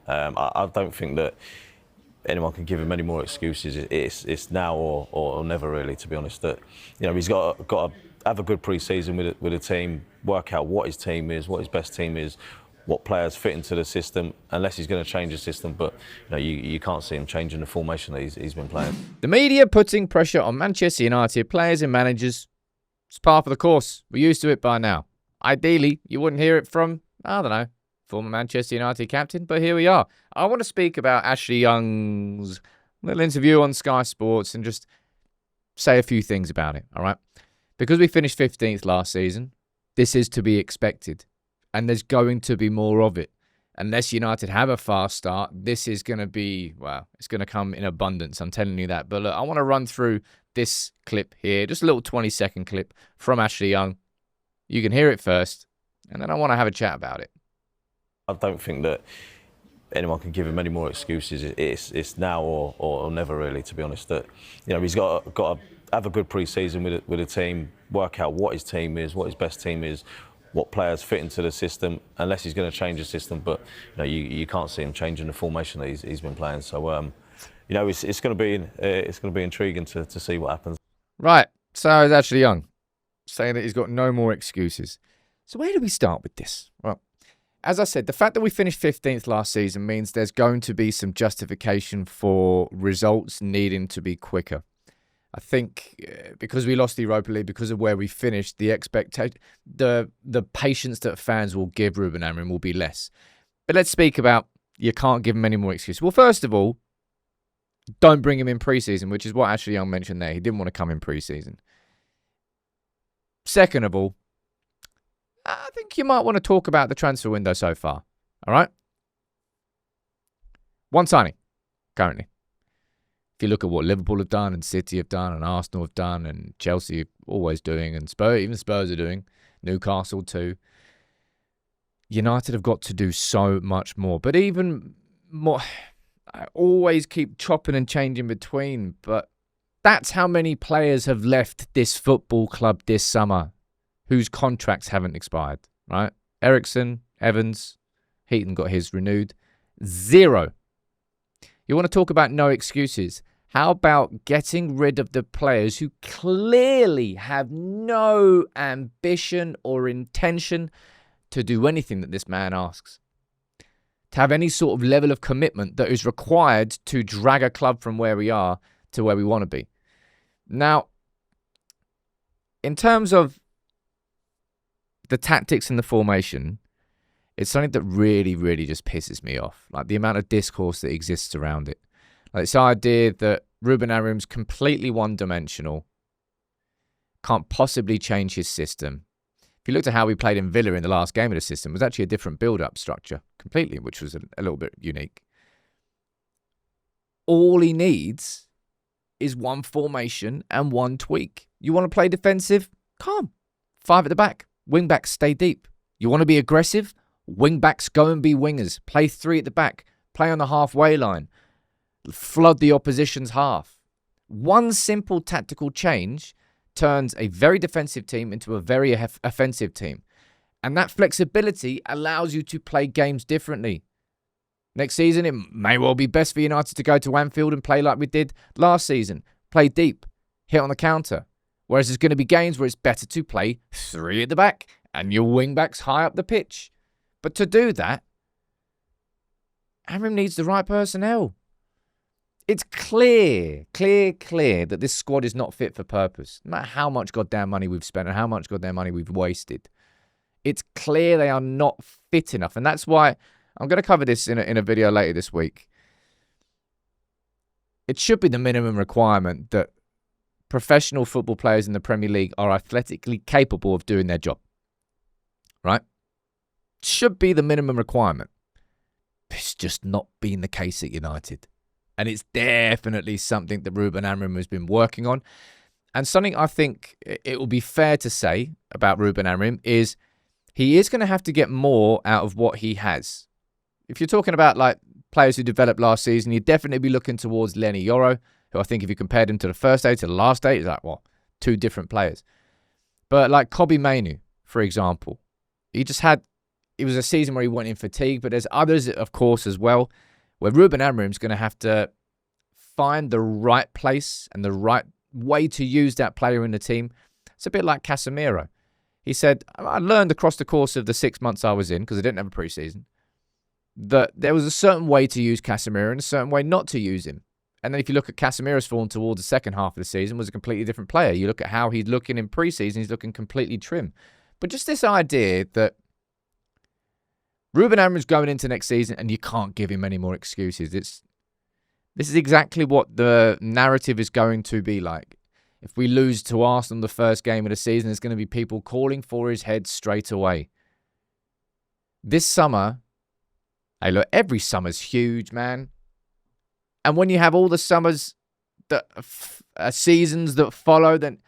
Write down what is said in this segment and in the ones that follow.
I don't think that anyone can give him any more excuses. It's now or never, really, to be honest. That he's got to have a good pre-season with a team, work out what his team is, what his best team is, what players fit into the system, unless he's going to change the system. But you can't see him changing the formation that he's been playing. The media putting pressure on Manchester United players and managers. It's par for the course. We're used to it by now. Ideally, you wouldn't hear it from, I don't know, former Manchester United captain, but here we are. I want to speak about Ashley Young's little interview on Sky Sports and just say a few things about it, all right? Because we finished 15th last season, this is to be expected, and there's going to be more of it. Unless United have a fast start, this is going to be, well, it's going to come in abundance, I'm telling you that. But look, I want to run through this clip here, just a little 20-second clip from Ashley Young. You can hear it first, and then I want to have a chat about it. I don't think that anyone can give him any more excuses. It's now or never, really, to be honest. That he's got to have a good pre-season with a team, work out what his team is, what his best team is, what players fit into the system, unless he's going to change the system. But you can't see him changing the formation that he's been playing. So it's going to be intriguing to see what happens. Right. So it's Ashley Young saying that he's got no more excuses. So where do we start with this? Well, as I said, the fact that we finished 15th last season means there's going to be some justification for results needing to be quicker. I think because we lost the Europa League, because of where we finished, the expectation, the patience that fans will give Ruben Amorim will be less. But let's speak about you can't give him any more excuses. Well, first of all, don't bring him in pre-season, which is what Ashley Young mentioned there. He didn't want to come in pre-season. Second of all, I think you might want to talk about the transfer window so far. All right? One signing, currently. If you look at what Liverpool have done and City have done and Arsenal have done and Chelsea are always doing and even Spurs are doing, Newcastle too, United have got to do so much more. But even more, I always keep chopping and changing between, but that's how many players have left this football club this summer whose contracts haven't expired, right? Eriksen, Evans, Heaton got his renewed. 0. You want to talk about no excuses? How about getting rid of the players who clearly have no ambition or intention to do anything that this man asks? To have any sort of level of commitment that is required to drag a club from where we are to where we want to be. Now, in terms of the tactics and the formation, it's something that really, really just pisses me off. Like the amount of discourse that exists around it. Like this idea that Ruben Amorim's completely one-dimensional, can't possibly change his system. If you looked at how we played in Villa in the last game of the system, it was actually a different build-up structure completely, which was a little bit unique. All he needs is one formation and one tweak. You want to play defensive? Calm. 5 at the back. Wing-backs stay deep. You want to be aggressive? Wing-backs go and be wingers. Play 3 at the back. Play on the halfway line. Flood the opposition's half. One simple tactical change turns a very defensive team into a very offensive team. And that flexibility allows you to play games differently. Next season, it may well be best for United to go to Anfield and play like we did last season. Play deep. Hit on the counter. Whereas there's going to be games where it's better to play 3 at the back and your wing-backs high up the pitch. But to do that, Amorim needs the right personnel. It's clear that this squad is not fit for purpose. No matter how much goddamn money we've spent and how much goddamn money we've wasted. It's clear they are not fit enough. And that's why I'm going to cover this in a video later this week. It should be the minimum requirement that professional football players in the Premier League are athletically capable of doing their job. Right? Should be the minimum requirement. It's just not been the case at United. And it's definitely something that Ruben Amorim has been working on. And something I think it will be fair to say about Ruben Amorim is he is going to have to get more out of what he has. If you're talking about like players who developed last season, you'd definitely be looking towards Lenny Yoro, who I think if you compared him to the first day to the last day, is like, well, 2 different players. But like Kobbie Mainoo, for example, he just had it was a season where he went in fatigue, but there's others, of course, as well, where Ruben Amorim's going to have to find the right place and the right way to use that player in the team. It's a bit like Casemiro. He said, I learned across the course of the 6 months I was in, because I didn't have a preseason, that there was a certain way to use Casemiro and a certain way not to use him. And then if you look at Casemiro's form towards the second half of the season, was a completely different player. You look at how he's looking in preseason, he's looking completely trim. But just this idea that Ruben Amorim's going into next season and you can't give him any more excuses. This is exactly what the narrative is going to be like. If we lose to Arsenal the first game of the season, there's going to be people calling for his head straight away. This summer, hey look, every summer's huge, man. And when you have all the summers, that seasons that follow, then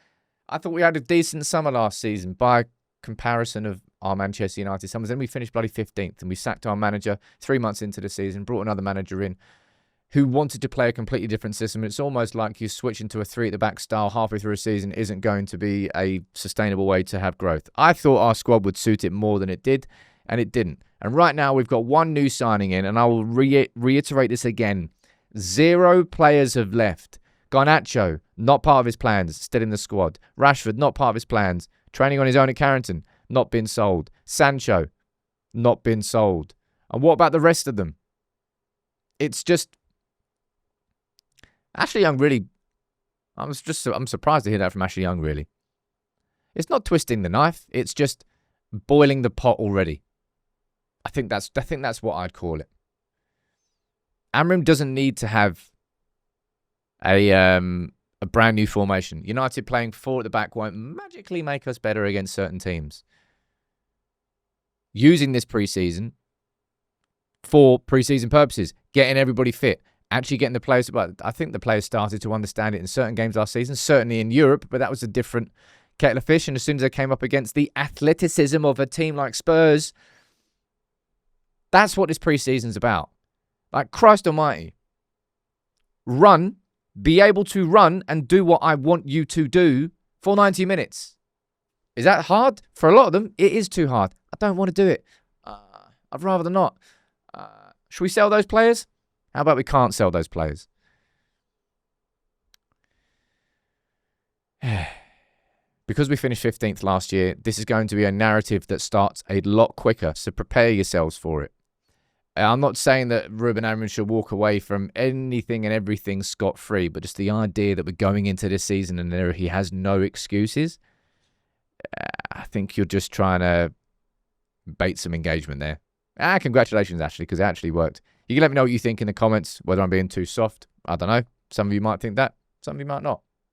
I thought we had a decent summer last season by comparison of our Manchester United summers. Then we finished bloody 15th and we sacked our manager 3 months into the season, brought another manager in who wanted to play a completely different system. It's almost like you switching to a 3 at the back style halfway through a season isn't going to be a sustainable way to have growth. I thought our squad would suit it more than it did, and it didn't. And right now we've got one new signing in, and I will reiterate this again. 0 players have left. Garnacho, not part of his plans, still in the squad. Rashford, not part of his plans, training on his own at Carrington, not been sold. Sancho, not been sold. And what about the rest of them? It's just... Ashley Young really... I'm surprised to hear that from Ashley Young, really. It's not twisting the knife. It's just boiling the pot already. I think that's what I'd call it. Amorim doesn't need to have a brand new formation. United playing 4 at the back won't magically make us better against certain teams. Using this preseason for preseason purposes, getting everybody fit, actually getting the players. But I think the players started to understand it in certain games last season, certainly in Europe, but that was a different kettle of fish. And as soon as they came up against the athleticism of a team like Spurs, that's what this preseason's about. Like, Christ almighty. Run, be able to run and do what I want you to do for 90 minutes. Is that hard? For a lot of them, it is too hard. I don't want to do it. I'd rather than not. Should we sell those players? How about we can't sell those players? Because we finished 15th last year, this is going to be a narrative that starts a lot quicker, so prepare yourselves for it. I'm not saying that Ruben Amorim should walk away from anything and everything scot-free, but just the idea that we're going into this season and he has no excuses, I think you're just trying to bait some engagement there. Congratulations, Ashley, because it actually worked. You can let me know what you think in the comments, whether I'm being too soft. I don't know. Some of you might think that. Some of you might not.